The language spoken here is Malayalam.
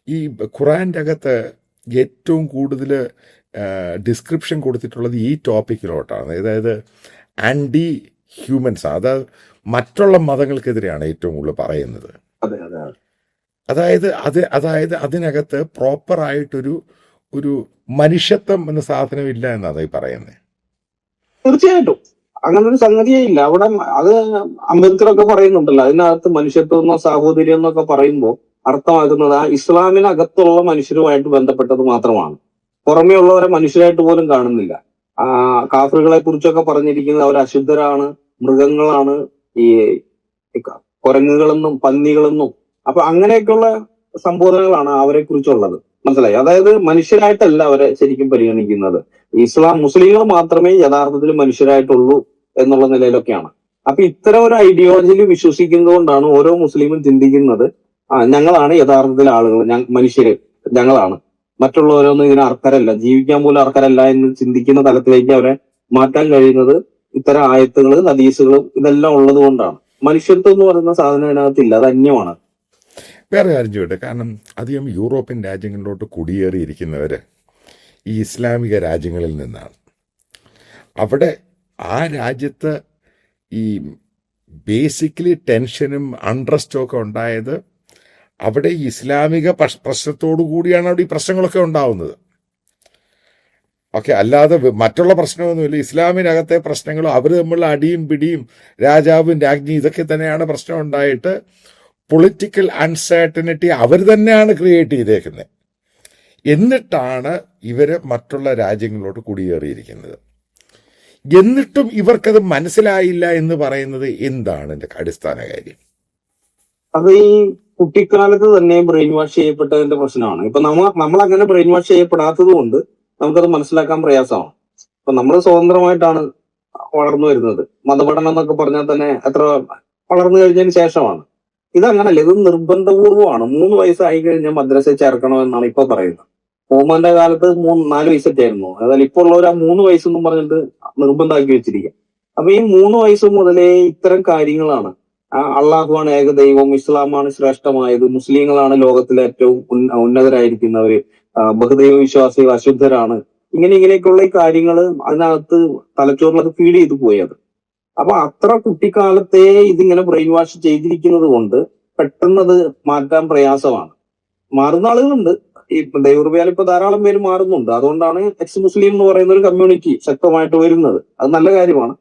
ഈ ഖുറാൻ്റെ അകത്ത് ഏറ്റവും കൂടുതൽ ഡിസ്ക്രിപ്ഷൻ കൊടുത്തിട്ടുള്ളത് ഈ ടോപ്പിക്കിലോട്ടാണ്. അതായത് ആൻറ്റി ഹ്യൂമൻസ്, അതായത് മറ്റുള്ള മതങ്ങൾക്കെതിരെയാണ് ഏറ്റവും കൂടുതൽ പറയുന്നത്. അതായത് അതിനകത്ത് പ്രോപ്പറായിട്ടൊരു മനുഷ്യത്വം എന്ന സാധനമില്ല എന്നാണ് ഈ പറയുന്നത്. തീർച്ചയായിട്ടും അങ്ങനെ ഒരു സംഗതിയേ ഇല്ല അവിടെ. അത് അംബേദ്കർ ഒക്കെ പറയുന്നുണ്ടല്ലോ, അതിനകത്ത് മനുഷ്യത്വം എന്നോ സാഹോദര്യം എന്നൊക്കെ പറയുമ്പോൾ അർത്ഥമാക്കുന്നത് ആ ഇസ്ലാമിനകത്തുള്ള മനുഷ്യരുമായിട്ട് ബന്ധപ്പെട്ടത് മാത്രമാണ്. പുറമേ ഉള്ളവരെ മനുഷ്യരായിട്ട് പോലും കാണുന്നില്ല. കാഫറുകളെ കുറിച്ചൊക്കെ പറഞ്ഞിരിക്കുന്നത് അവർ അശുദ്ധരാണ്, മൃഗങ്ങളാണ്, ഈ കുരങ്ങുകളെന്നും പന്നികളെന്നും. അപ്പൊ അങ്ങനെയൊക്കെയുള്ള സംബോധനകളാണ് അവരെ കുറിച്ചുള്ളത്. മനസ്സിലായി? അതായത് മനുഷ്യരായിട്ടല്ല അവരെ ശരിക്കും പരിഗണിക്കുന്നത്. മുസ്ലിങ്ങൾ മാത്രമേ യഥാർത്ഥത്തിൽ മനുഷ്യരായിട്ടുള്ളൂ എന്നുള്ള നിലയിലൊക്കെയാണ്. അപ്പൊ ഇത്തരം ഒരു ഐഡിയോളജിയിൽ വിശ്വസിക്കുന്നത് കൊണ്ടാണ് ഓരോ മുസ്ലിമും ചിന്തിക്കുന്നത് ഞങ്ങളാണ് യഥാർത്ഥത്തിൽ ആളുകൾ, മനുഷ്യര് ഞങ്ങളാണ്, മറ്റുള്ളവരൊന്നും ഇതിന് അർഹരല്ല, ജീവിക്കാൻ പോലും അർഹരല്ല എന്ന് ചിന്തിക്കുന്ന തലത്തിലേക്ക് അവരെ മാറ്റാൻ കഴിയുന്നത് ഇത്തരം ആയത്തുകളും ഹദീസുകളും ഇതെല്ലാം ഉള്ളത് കൊണ്ടാണ്. മനുഷ്യത്വം എന്ന് പറയുന്ന സാധനം ഇതിനകത്തില്ല, അത് അന്യമാണ്. വേറെ കാര്യം ചോദിട്ടെ, കാരണം അധികം യൂറോപ്യൻ രാജ്യങ്ങളിലോട്ട് കുടിയേറിയിരിക്കുന്നവർ ഈ ഇസ്ലാമിക രാജ്യങ്ങളിൽ നിന്നാണ്. അവിടെ ആ രാജ്യത്ത് ഈ ബേസിക്കലി ടെൻഷനും അൺട്രസ്റ്റും ഒക്കെ ഉണ്ടായത് അവിടെ ഈ ഇസ്ലാമിക പ്രശ്നത്തോടു കൂടിയാണ് അവിടെ ഈ പ്രശ്നങ്ങളൊക്കെ ഉണ്ടാവുന്നത്. ഓക്കെ, അല്ലാതെ മറ്റുള്ള പ്രശ്നമൊന്നുമില്ല. ഇസ്ലാമിനകത്തെ പ്രശ്നങ്ങളും അവർ തമ്മിലുള്ള അടിയും പിടിയും രാജാവും രാജ്ഞിയും ഇതൊക്കെ തന്നെയാണ് പ്രശ്നം ഉണ്ടായിട്ട് പൊളിറ്റിക്കൽ അൺസർട്ടനിറ്റി അവർ തന്നെയാണ് ക്രിയേറ്റ് ചെയ്തേക്കുന്നത്. എന്നിട്ടാണ് ഇവർ മറ്റുള്ള രാജ്യങ്ങളിലോട്ട് കുടിയേറിയിരിക്കുന്നത്. എന്നിട്ടും ഇവർക്കത് മനസ്സിലായില്ല എന്ന് പറയുന്നത് എന്താണ് എൻ്റെ അടിസ്ഥാന കാര്യം? അത് ഈ കുട്ടിക്കാലത്ത് തന്നെ ബ്രെയിൻ വാഷ് ചെയ്യപ്പെട്ടതിന്റെ പ്രശ്നമാണ്. ഇപ്പൊ നമ്മൾ അങ്ങനെ ബ്രെയിൻ വാഷ് ചെയ്യപ്പെടാത്തത് കൊണ്ട് നമുക്കത് മനസ്സിലാക്കാൻ പ്രയാസമാണ്. ഇപ്പൊ നമ്മൾ സ്വതന്ത്രമായിട്ടാണ് വളർന്നു വരുന്നത്. മതപഠനം എന്നൊക്കെ പറഞ്ഞാൽ തന്നെ എത്ര വളർന്നു കഴിഞ്ഞതിന് ശേഷമാണ്. ഇതങ്ങനല്ല, ഇത് നിർബന്ധപൂർവമാണ്. 3 വയസ്സായി കഴിഞ്ഞാൽ മദ്രസയിൽ ചേർക്കണമെന്നാണ് ഇപ്പൊ പറയുന്നത്. ഓമാന്റെ കാലത്ത് 4 വയസ്സൊക്കെ ആയിരുന്നു. അതായത് ഇപ്പോൾ ഉള്ളവർ ആ 3 വയസ്സെന്നും പറഞ്ഞിട്ട് നിർബന്ധമാക്കി വെച്ചിരിക്കുക. അപ്പൊ ഈ 3 വയസ്സ് മുതലേ ഇത്തരം കാര്യങ്ങളാണ്. അള്ളാഹുവാണ് ഏകദൈവം, ഇസ്ലാമാണ് ശ്രേഷ്ഠമായത്, മുസ്ലിങ്ങളാണ് ലോകത്തിലെ ഏറ്റവും ഉന്നതരായിരിക്കുന്നവര്, ബഹുദൈവ വിശ്വാസികൾ അശുദ്ധരാണ്, ഇങ്ങനെയൊക്കെയുള്ള ഈ കാര്യങ്ങൾ അതിനകത്ത് തലച്ചോറിലത് ഫീഡ് ചെയ്തു പോയത്. അപ്പൊ അത്ര കുട്ടിക്കാലത്തെ ഇതിങ്ങനെ ബ്രെയിൻ വാഷ് ചെയ്തിരിക്കുന്നത് കൊണ്ട് പെട്ടെന്നത് മാറ്റാൻ പ്രയാസമാണ്. മാറുന്ന ആളുകളുണ്ട്. ഈ ദൈവകൃപയാൽ ഇപ്പൊ ധാരാളം പേര് മാറുന്നുണ്ട്. അതുകൊണ്ടാണ് എക്സ് മുസ്ലിം എന്ന് പറയുന്ന ഒരു കമ്മ്യൂണിറ്റി ശക്തമായിട്ട് വരുന്നത്. അത് നല്ല കാര്യമാണ്.